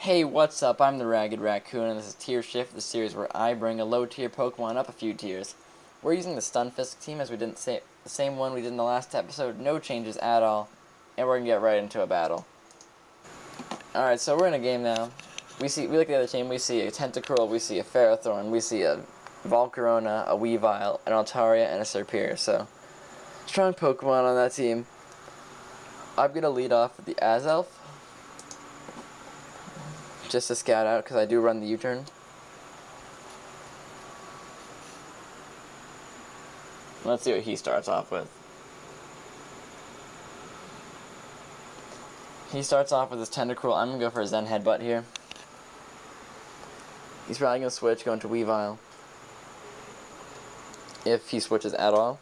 Hey, what's up? I'm the Ragged Raccoon, and this is Tier Shift, the series where I bring a low-tier Pokemon up a few tiers. We're using the Stunfisk team as we did the same one we did in the last episode, no changes at all, and we're gonna get right into a battle. Alright, so we're in a game now. We look at the other team, we see a Tentacruel, we see a Ferrothorn, we see a Volcarona, a Weavile, an Altaria, and a Serperior, so strong Pokemon on that team. I'm gonna lead off with the Azelf, just to scout out, because I do run the U-turn. Let's see what he starts off with. He starts off with his Tentacruel. I'm going to go for a Zen Headbutt here. He's probably going to switch, going to Weavile. If he switches at all.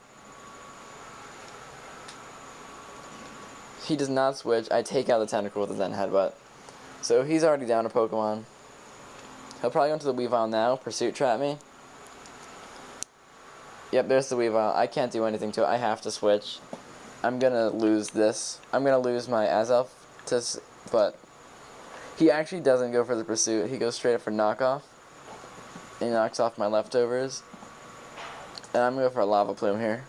He does not switch. I take out the Tentacruel with a Zen Headbutt. So he's already down a Pokemon. He'll probably go into the Weavile now, Pursuit Trap me. Yep, there's the Weavile. I can't do anything to it. I have to switch. I'm gonna lose this. I'm gonna lose my Azelf, but he actually doesn't go for the Pursuit. He goes straight up for Knockoff. And he knocks off my leftovers. And I'm gonna go for a Lava Plume here.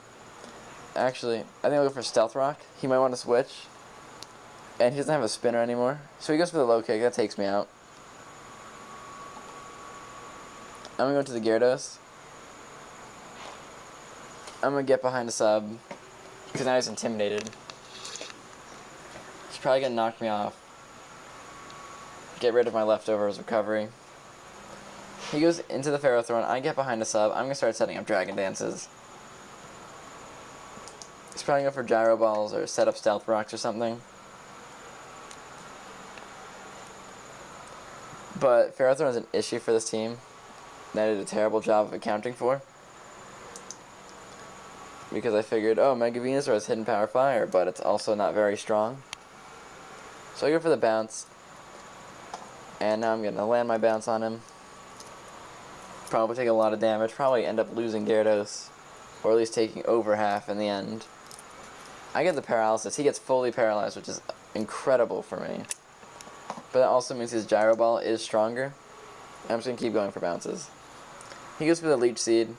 Actually, I think I'll go for Stealth Rock. He might want to switch. And he doesn't have a spinner anymore. So he goes for the low kick. That takes me out. I'm going to go to the Gyarados. I'm going to get behind a sub. Because now he's intimidated. He's probably going to knock me off. Get rid of my leftovers recovery. He goes into the Ferrothorn. I get behind a sub. I'm going to start setting up Dragon Dances. He's probably going to go for Gyro Balls or set up Stealth Rocks or something. But Ferrothorn is an issue for this team that I did a terrible job of accounting for. Because I figured, oh, Mega Venusaur has Hidden Power Fire, but it's also not very strong. So I go for the bounce. And now I'm going to land my bounce on him. Probably take a lot of damage. Probably end up losing Gyarados. Or at least taking over half in the end. I get the paralysis. He gets fully paralyzed, which is incredible for me. But that also means his Gyro Ball is stronger. I'm just going to keep going for bounces. He goes for the Leech Seed.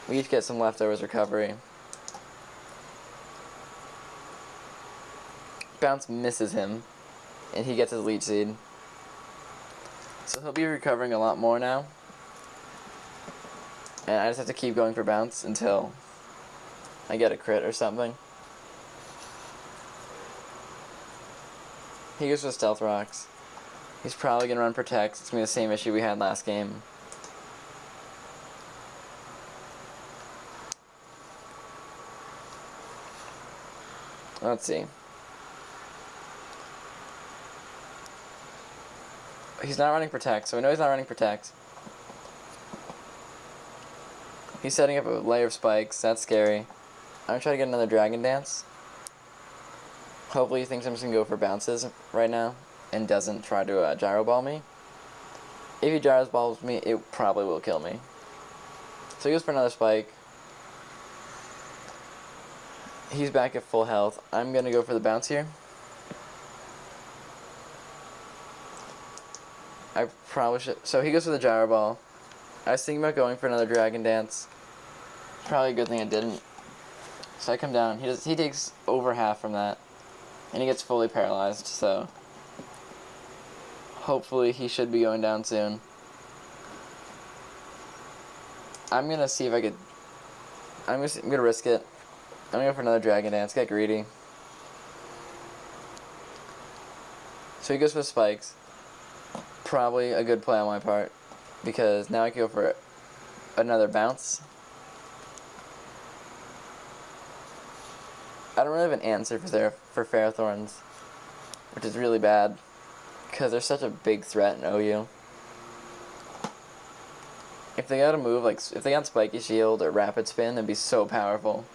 We each get some leftovers recovery. Bounce misses him. And he gets his Leech Seed. So he'll be recovering a lot more now. And I just have to keep going for bounce until I get a crit or something. He goes for Stealth Rocks. He's probably going to run Protect. It's going to be the same issue we had last game. Let's see. He's not running Protect, so we know he's not running Protect. He's setting up a layer of spikes. That's scary. I'm going to try to get another Dragon Dance. Hopefully he thinks I'm just going to go for bounces right now and doesn't try to Gyro Ball me. If he Gyro Balls me, it probably will kill me. So he goes for another spike. He's back at full health. I'm going to go for the bounce here. I probably should. So he goes for the Gyro Ball. I was thinking about going for another Dragon Dance. Probably a good thing I didn't. So I come down. He takes over half from that. And he gets fully paralyzed, so hopefully he should be going down soon. I'm going to see if I could... I'm going to risk it. I'm going to go for another Dragon Dance, get greedy. So he goes for spikes. Probably a good play on my part, because now I can go for another bounce. I don't really have an answer for Ferrothorns, which is really bad, because they're such a big threat in OU. If they got a move, like, if they got Spiky Shield or Rapid Spin, that'd be so powerful.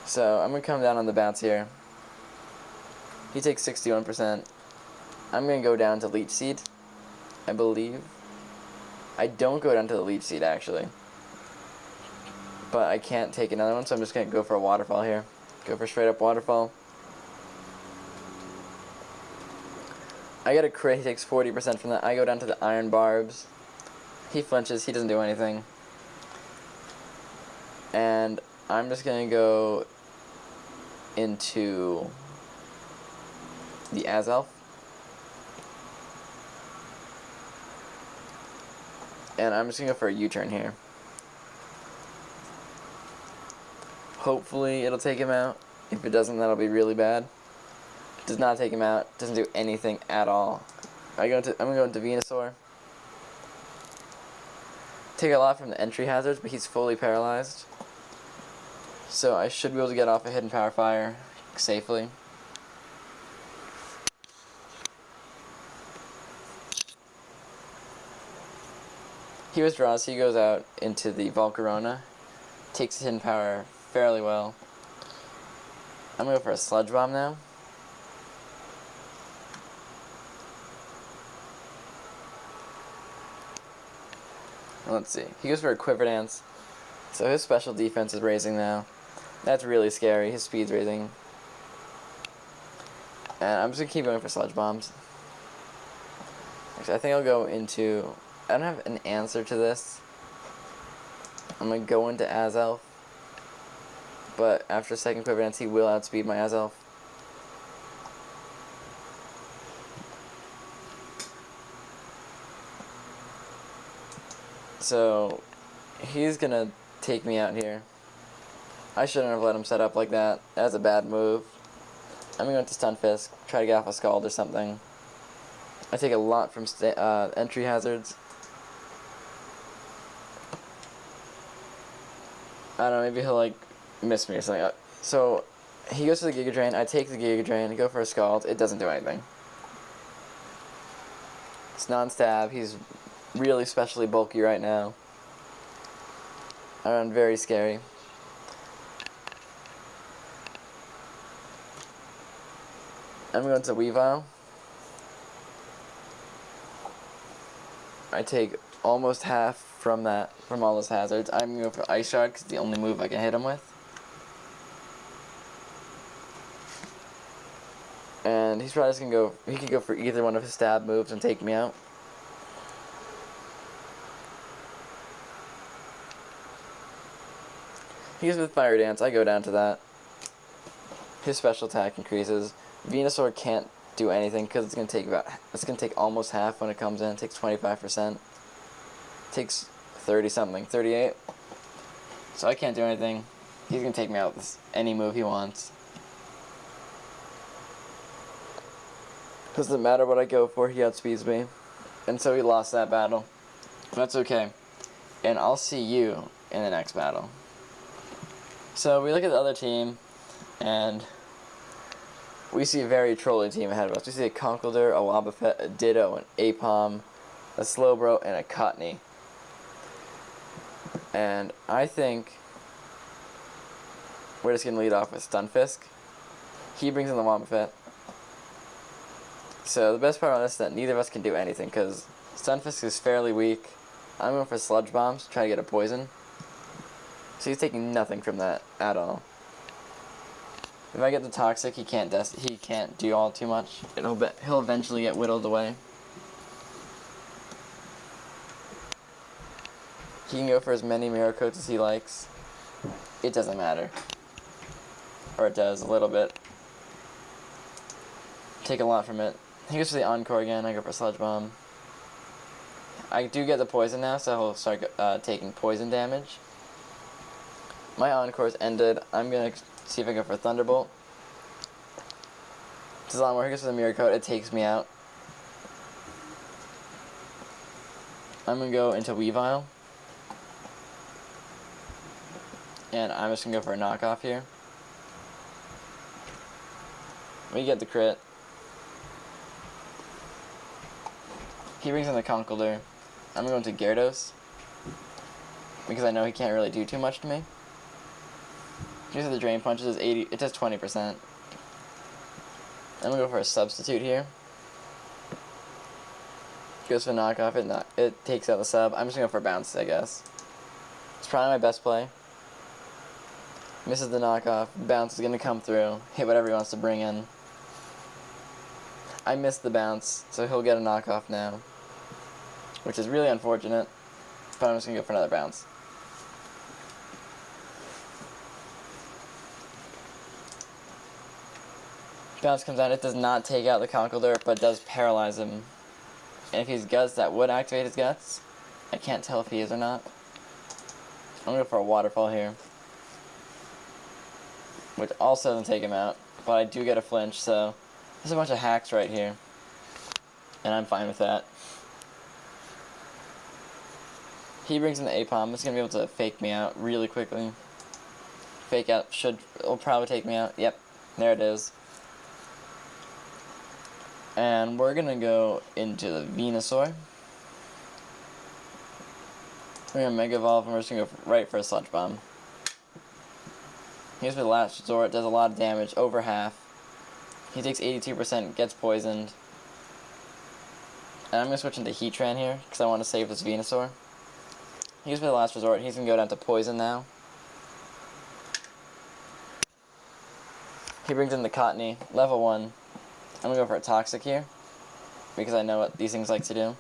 So, I'm going to come down on the bounce here. He takes 61%. I'm going to go down to Leech Seed, I believe. I don't go down to the Leech Seed, actually. But I can't take another one, so I'm just going to go for a Waterfall here. Go for straight up Waterfall. I get a crit, he takes 40% from that. I go down to the iron barbs. He flinches, he doesn't do anything. And I'm just gonna go into the Azelf. And I'm just gonna go for a U-turn here. Hopefully it'll take him out. If it doesn't, that'll be really bad. Does not take him out. Doesn't do anything at all. I'm gonna go into Venusaur. Take a lot from the entry hazards, but he's fully paralyzed. So I should be able to get off a Hidden Power Fire safely. He withdraws, he goes out into the Volcarona. Takes Hidden Power fairly well. I'm gonna go for a Sludge Bomb now. Let's see. He goes for a Quiver Dance. So his special defense is raising now. That's really scary. His speed's raising. And I'm just gonna keep going for Sludge Bombs. Actually, I think I'll go into... I don't have an answer to this. I'm gonna go into Azelf. But after second Quiver Dance, he will outspeed my Azelf. So, he's gonna take me out here. I shouldn't have let him set up like that. That's a bad move. I'm gonna go into Stunfisk, try to get off a Scald or something. I take a lot from entry hazards. I don't know, maybe he'll like miss me or something. So, he goes for the Giga Drain, I take the Giga Drain, go for a Scald, it doesn't do anything. It's non-stab, he's really specially bulky right now. I run very scary. I'm going to Weavile. I take almost half from all those hazards. I'm going to go for Ice Shard because it's the only move I can hit him with. And he's probably just going to go, he could go for either one of his stab moves and take me out. He's with Fire Dance, I go down to that. His special attack increases. Venusaur can't do anything because it's gonna take almost half when it comes in. It takes 25%. It takes 30 something, 38. So I can't do anything. He's gonna take me out with any move he wants. Doesn't matter what I go for, he outspeeds me. And so he lost that battle. That's okay. And I'll see you in the next battle. So we look at the other team, and we see a very trolly team ahead of us. We see a Conkeldurr, a Wobbuffet, a Ditto, an Aipom, a Slowbro, and a Cottonee. And I think we're just going to lead off with Stunfisk. He brings in the Wobbuffet. So the best part on this is that neither of us can do anything, because Stunfisk is fairly weak. I'm going for Sludge Bombs, try to get a poison. So he's taking nothing from that at all. If I get the Toxic, he can't do all too much. He'll eventually get whittled away. He can go for as many Mirror Coats as he likes. It doesn't matter. Or it does, a little bit. Take a lot from it. He goes for the Encore again, I go for Sludge Bomb. I do get the poison now, so he'll start taking poison damage. My Encore's ended. I'm going to see if I go for Thunderbolt. It's a lot more. He goes for the Mirror Coat. It takes me out. I'm going to go into Weavile. And I'm just going to go for a knockoff here. We get the crit. He brings in the Conkeldurr. I'm going to Gyarados. Because I know he can't really do too much to me. These are the Drain Punches, it does 20%. I'm gonna go for a Substitute here. Goes for knockoff, it takes out the sub. I'm just gonna go for Bounce, I guess. It's probably my best play. Misses the knockoff, Bounce is gonna come through, hit whatever he wants to bring in. I missed the bounce, so he'll get a knockoff now, which is really unfortunate, but I'm just going to go for another bounce. Bounce comes out. It does not take out the Conkeldurr, but does paralyze him. And if he's Guts, that would activate his Guts. I can't tell if he is or not. I'm going to go for a Waterfall here, which also doesn't take him out, but I do get a flinch, so there's a bunch of hacks right here, and I'm fine with that. He brings in the Apom. It's going to be able to fake me out really quickly. Fake out will probably take me out. Yep, there it is. And we're going to go into the Venusaur. We're going to Mega Evolve, and we're just going to go right for a Sludge Bomb. Here's the last resort, does a lot of damage, over half. He takes 82%, gets poisoned. And I'm going to switch into Heatran here, because I want to save this Venusaur. Here's the last resort, he's going to go down to Poison now. He brings in the Cottony, level 1. I'm going to go for a Toxic here, because I know what these things like to do.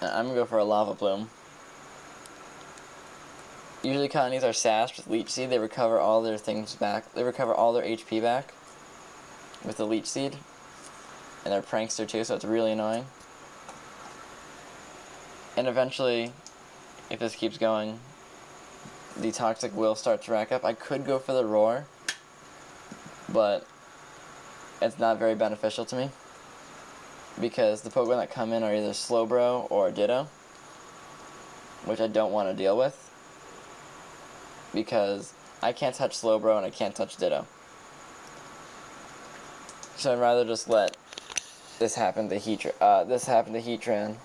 And I'm going to go for a Lava Plume. Usually Cottonies are sassed with Leech Seed. They recover all their things back. They recover all their HP back with the Leech Seed. And they're Prankster too, so it's really annoying. And eventually, if this keeps going, the Toxic will start to rack up. I could go for the Roar, but it's not very beneficial to me, because the Pokemon that come in are either Slowbro or Ditto, which I don't want to deal with, because I can't touch Slowbro and I can't touch Ditto. So I'd rather just let this happen to Heatran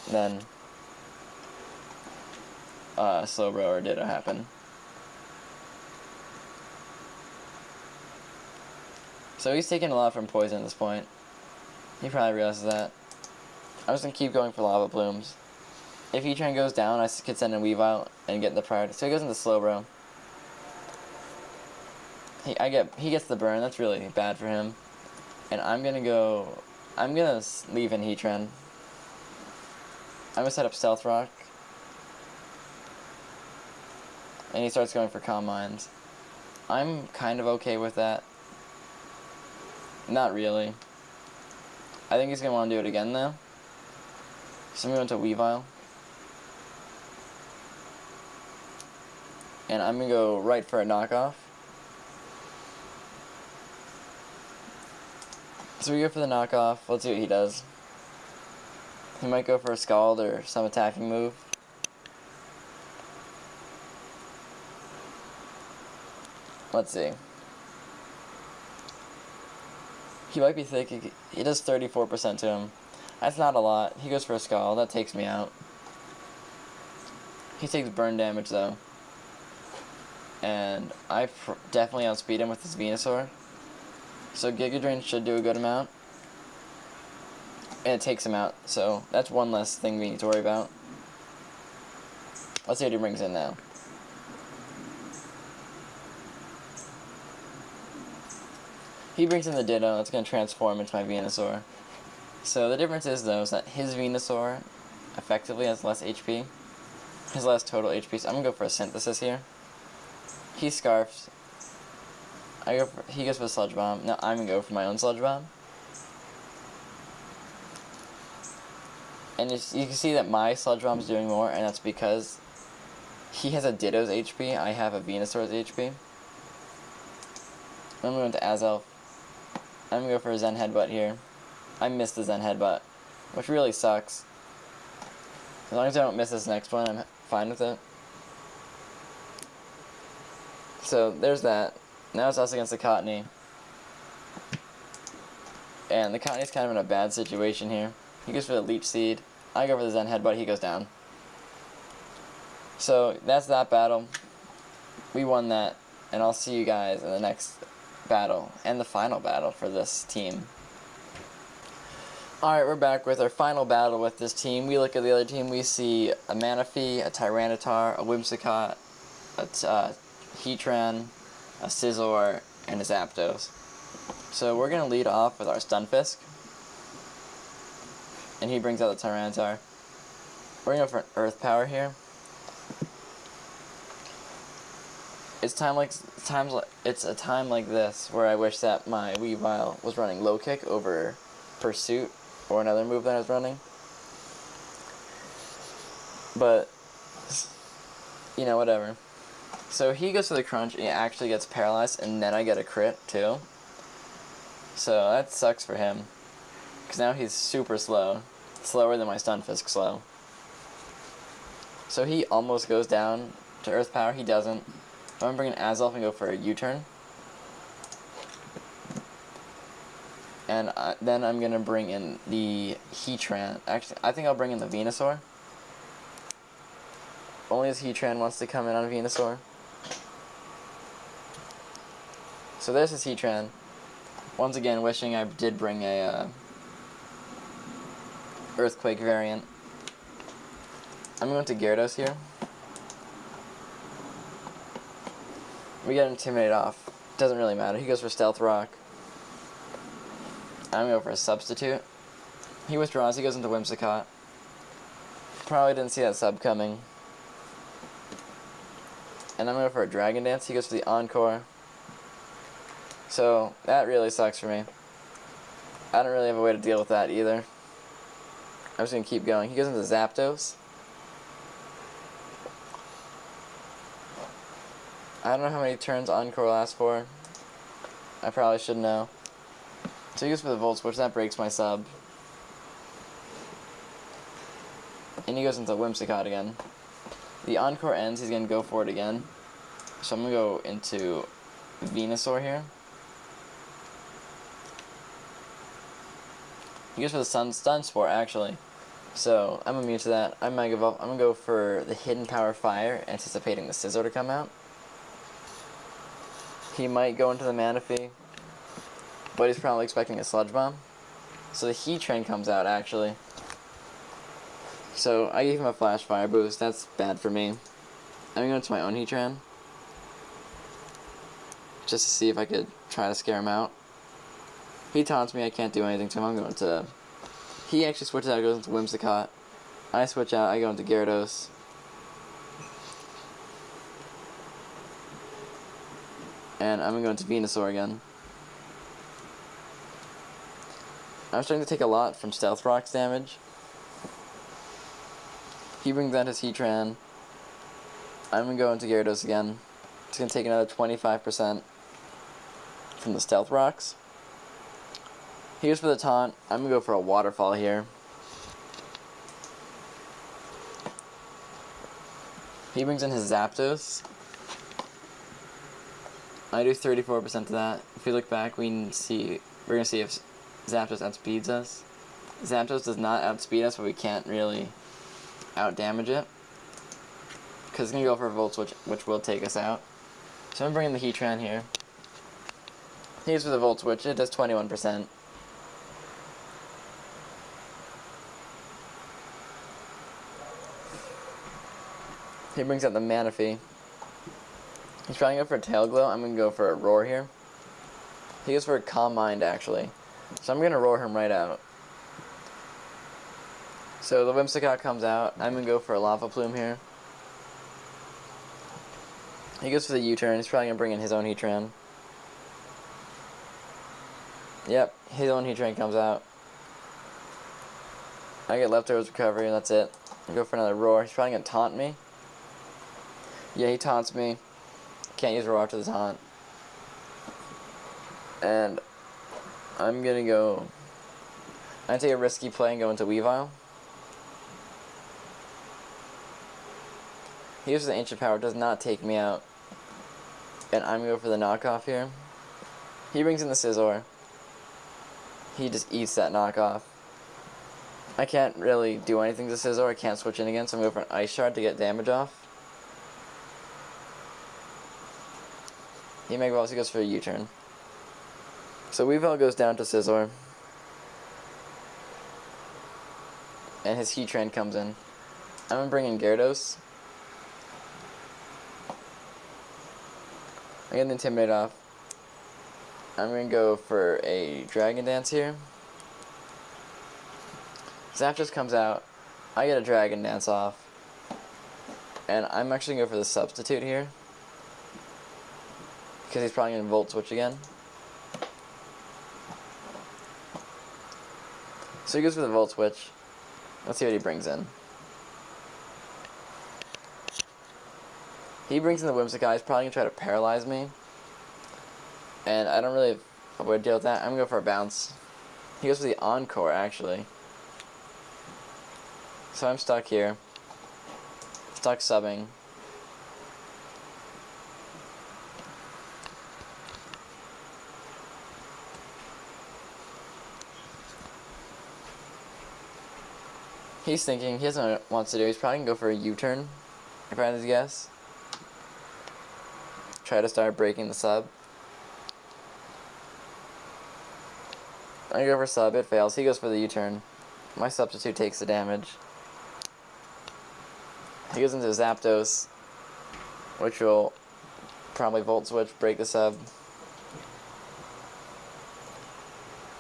than Slowbro or Ditto happen. So he's taking a lot from Poison at this point. He probably realizes that. I'm just going to keep going for Lava Plumes. If Heatran goes down, I could send in Weavile and get the priority. So he goes into Slowbro. He gets the burn. That's really bad for him. And I'm going to leave in Heatran. I'm going to set up Stealth Rock. And he starts going for Calm Minds. I'm kind of okay with that. Not really. I think he's going to want to do it again though. So I'm going to Weavile. And I'm going to go right for a knockoff. So we go for the knockoff. Let's see what he does. He might go for a Scald or some attacking move. Let's see. He might be thick. He does 34% to him. That's not a lot. He goes for a Scald. That takes me out. He takes burn damage though. And I definitely outspeed him with this Venusaur. So Giga Drain should do a good amount. And it takes him out. So that's one less thing we need to worry about. Let's see what he brings in now. He brings in the Ditto. That's going to transform into my Venusaur. So the difference is though is that his Venusaur effectively has less HP. His less total HP. So I'm going to go for a Synthesis here. He Scarfs. He goes for a Sludge Bomb. Now I'm going to go for my own Sludge Bomb. And you can see that my Sludge Bomb is doing more, and that's because he has a Ditto's HP. I have a Venusaur's HP. I'm going to Azelf. I'm going to go for a Zen Headbutt here. I missed the Zen Headbutt, which really sucks. As long as I don't miss this next one, I'm fine with it. So there's that. Now it's us against the Cottony. And the Cottony's kind of in a bad situation here. He goes for the Leech Seed. I go for the Zen Headbutt. He goes down. So that's that battle. We won that. And I'll see you guys in the next battle. And the final battle for this team. Alright, we're back with our final battle with this team. We look at the other team. We see a Manaphy, a Tyranitar, a Whimsicott, a Heatran, a Scizor, and his Zapdos. So we're going to lead off with our Stunfisk. And he brings out the Tyranitar. We're going to go for an Earth Power here. It's a time like this where I wish that my Weavile was running Low Kick over Pursuit or another move that I was running. But, you know, whatever. So he goes for the Crunch, and he actually gets paralyzed, and then I get a crit, too. So that sucks for him. Because now he's super slow. Slower than my Stunfisk slow. So he almost goes down to Earth Power. He doesn't. I'm going to bring an Azelf and go for a U-turn. And then I'm going to bring in the Heatran. Actually, I think I'll bring in the Venusaur. Only as Heatran wants to come in on Venusaur. So there's his Heatran. Once again, wishing I did bring a Earthquake variant. I'm going to Gyarados here. We get Intimidate off. Doesn't really matter. He goes for Stealth Rock. I'm going to go for a Substitute. He withdraws. He goes into Whimsicott. Probably didn't see that sub coming. And I'm going to go for a Dragon Dance. He goes for the Encore. So, that really sucks for me. I don't really have a way to deal with that either. I'm just going to keep going. He goes into Zapdos. I don't know how many turns Encore lasts for. I probably should know. So he goes for the Volt Switch. That breaks my sub. And he goes into Whimsicott again. The Encore ends. He's going to go for it again. So I'm going to go into Venusaur here. He goes for the Stun Spore, actually. So I'm immune to that. I'm going to go for the Hidden Power Fire, anticipating the Scizor to come out. He might go into the Manaphy, but he's probably expecting a Sludge Bomb. So the Heatran comes out, actually. So I gave him a Flash Fire boost. That's bad for me. I'm going to go into my own Heatran, just to see if I could try to scare him out. He taunts me. I can't do anything to him. I'm going to... He actually switches out, goes into Whimsicott. I switch out. I go into Gyarados. And I'm going to go into Venusaur again. I'm starting to take a lot from Stealth Rock's damage. He brings out his Heatran. I'm going to go into Gyarados again. It's going to take another 25% from the Stealth Rocks. He goes for the taunt. I'm going to go for a Waterfall here. He brings in his Zapdos. I do 34% of that. If we look back, we're going to see if Zapdos outspeeds us. Zapdos does not outspeed us, but we can't really outdamage it. Because it's going to go for a Volt Switch, which will take us out. So I'm bringing the Heatran here. He goes for the Volt Switch. It does 21%. He brings out the Manaphy. He's trying to go for a Tail Glow. I'm going to go for a Roar here. He goes for a Calm Mind, actually. So I'm going to Roar him right out. So the Whimsicott comes out. I'm going to go for a Lava Plume here. He goes for the U-turn. He's probably going to bring in his own Heatran. Yep, his own Heatran comes out. I get Leftovers Recovery, and that's it. I go for another Roar. He's probably going to taunt me. Yeah, he taunts me. Can't use Roar after the taunt. And I'm going to take a risky play and go into Weavile. He uses the Ancient Power, does not take me out. And I'm going to go for the knockoff here. He brings in the Scizor. He just eats that knockoff. I can't really do anything to Scizor. I can't switch in again, so I'm going to go for an Ice Shard to get damage off. He Mega Evolves, he goes for a U-turn. So Weavile goes down to Scizor. And his Heatran comes in. I'm going to bring in Gyarados. I get the Intimidate off. I'm going to go for a Dragon Dance here. Zapdos comes out. I get a Dragon Dance off. And I'm actually going to go for the Substitute here. Because he's probably going to Volt Switch again. So he goes for the Volt Switch. Let's see what he brings in. He brings in the Whimsicott. He's probably going to try to paralyze me. And I don't really have a way to deal with that. I'm going to go for a Bounce. He goes for the Encore, actually. So I'm stuck here. Stuck subbing. He's thinking, he doesn't know what he wants to do. He's probably going to go for a U-turn, if I had to guess. Try to start breaking the sub. I go for sub, it fails. He goes for the U-turn. My Substitute takes the damage. He goes into Zapdos, which will probably Volt Switch, break the sub.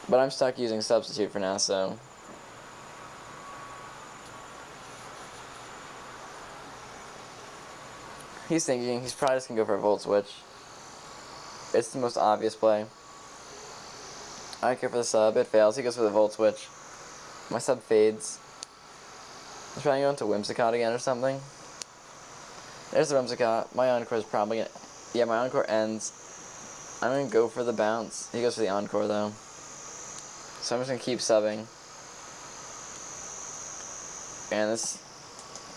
But I'm stuck using Substitute for now, so... He's thinking, he's probably just going to go for a Volt Switch. It's the most obvious play. I go for the sub, it fails. He goes for the Volt Switch. My sub fades. He's trying to go into Whimsicott again or something. There's the Whimsicott. My Encore is probably going to... Yeah, my Encore ends. I'm going to go for the Bounce. He goes for the Encore, though. So I'm just going to keep subbing. And this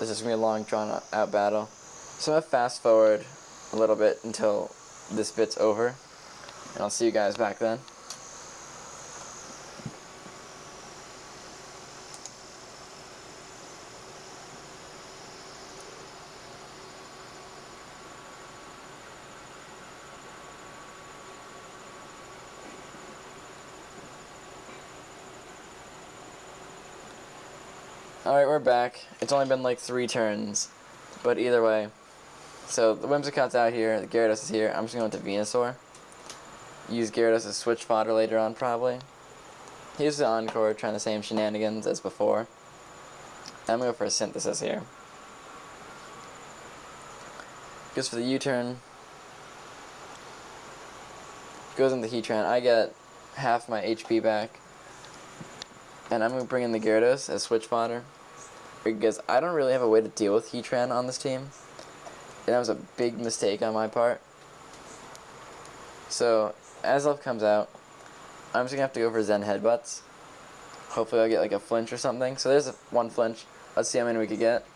is just going to be a long, drawn-out battle. So I'm going to fast forward a little bit until this bit's over. And I'll see you guys back then. Alright, we're back. It's only been like 3 turns. But either way. So the Whimsicott's out here, the Gyarados is here. I'm just going to Venusaur. Use Gyarados as switch fodder later on, probably. He uses the Encore, trying the same shenanigans as before. I'm going to go for a Synthesis here. Goes for the U-turn. Goes into Heatran. I get half my HP back. And I'm going to bring in the Gyarados as switch fodder. Because I don't really have a way to deal with Heatran on this team. And that was a big mistake on my part. So, as Elf comes out, I'm just going to have to go for Zen Headbutts. Hopefully I'll get like a flinch or something. So there's one flinch. Let's see how many we could get.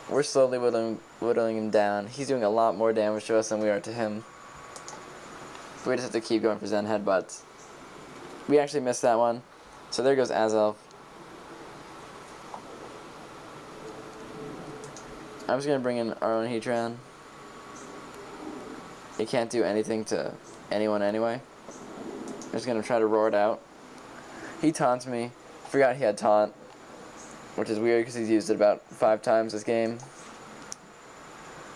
We're slowly whittling him down. He's doing a lot more damage to us than we are to him. We just have to keep going for Zen Headbutts. We actually missed that one. So there goes Azelf. I'm just going to bring in our own Heatran. He can't do anything to anyone anyway. I'm just going to try to roar it out. He taunts me. Forgot he had taunt. Which is weird because he's used it about 5 times this game.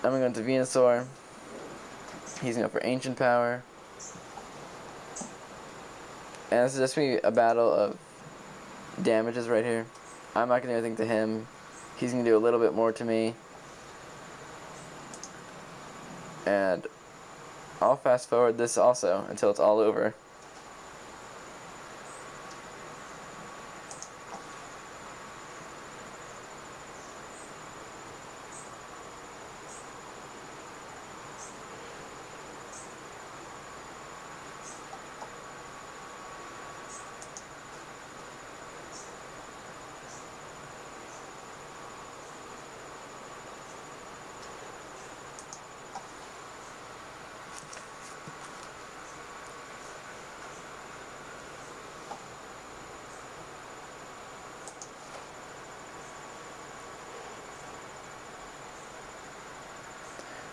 I'm going to go into Venusaur. He's going to go for Ancient Power. And this is just going to be a battle of damages right here. I'm not going to do anything to him. He's going to do a little bit more to me. And I'll fast forward this also until it's all over.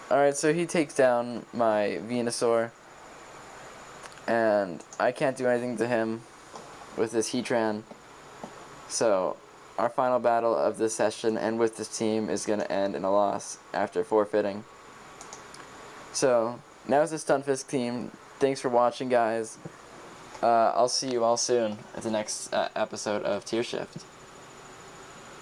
Alright, so he takes down my Venusaur, and I can't do anything to him with this Heatran. So, our final battle of this session and with this team is going to end in a loss after forfeiting. So, now it's the Stunfisk team. Thanks for watching, guys. I'll see you all soon at the next episode of Tier Shift.